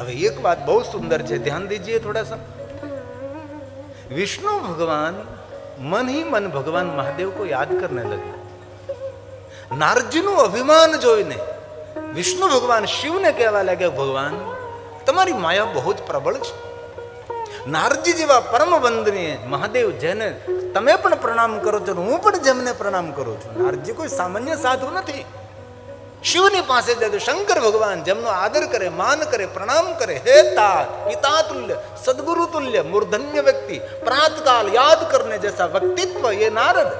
હવે એક વાત બહુ સુંદર છે, ધ્યાન દીजिए थोड़ा सा। विष्णु भगवान मन ही मन भगवान महादेव को याद करने लगे। नारदजीનું અભિમાન જોઈને વિષ્ણુ ભગવાન શિવને કહેવા લાગ્યા, ભગવાન તમારી માયા બહુ જ પ્રબળ છે। નારદજી જેવા પરમ વંદનીય મહાદેવ જેને તમે પણ પ્રણામ કરો છો, હું પણ જેમને પ્રણામ કરું છું, નારદજી કોઈ સામાન્ય સાધુ નથી। શિવની પાસે જાય તો શંકર ભગવાન જેમનો આદર કરે, માન કરે, પ્રણામ કરે, હે तात पिता तुल्य सदगुरु तुल्य मूर्धन्य व्यक्ति प्रातकाल याद करने जैसा व्यक्तित्व ये नारद।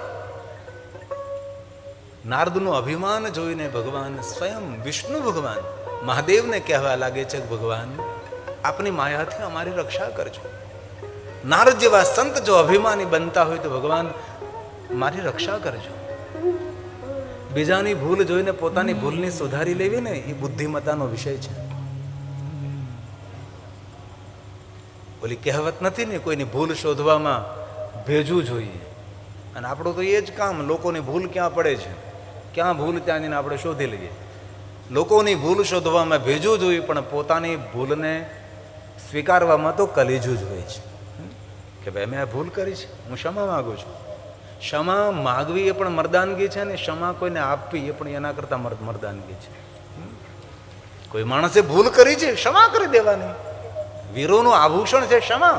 નારદનું અભિમાન જોઈને ભગવાન સ્વયં વિષ્ણુ ભગવાન મહાદેવને કહેવા લાગે છે, ભગવાન આપની માયાથી અમારી રક્ષા કરજો। નારદ જેવા સંત જો અભિમાની બનતા હોય તો ભગવાન મારી રક્ષા કરજો। બીજાની ભૂલ જોઈને પોતાની ભૂલની સુધારી લેવી ને એ બુદ્ધિમત્તાનો વિષય છે। ઓલી કહેવત નથી ને, કોઈની ભૂલ શોધવામાં ભેજવું જોઈએ, અને આપણું તો એ જ કામ, લોકોની ભૂલ ક્યાં પડે છે, ક્યાં ભૂલ ત્યાં જઈને આપણે શોધી લઈએ। લોકોની ભૂલ શોધવામાં ભેજવું જોઈએ, પણ પોતાની ભૂલને સ્વીકારવામાં તો કલેજું જ હોય છે કે ભાઈ મેં આ ભૂલ કરી છે, હું ક્ષમા માગું છું। ક્ષમા માગવી એ પણ મર્દાનગી છે ને ક્ષમા કોઈને આપવી એ પણ એના કરતાં મર્દાનગી છે। કોઈ માણસે ભૂલ કરી છે, ક્ષમા કરી દેવાની। વીરોનું આભૂષણ છે ક્ષમા।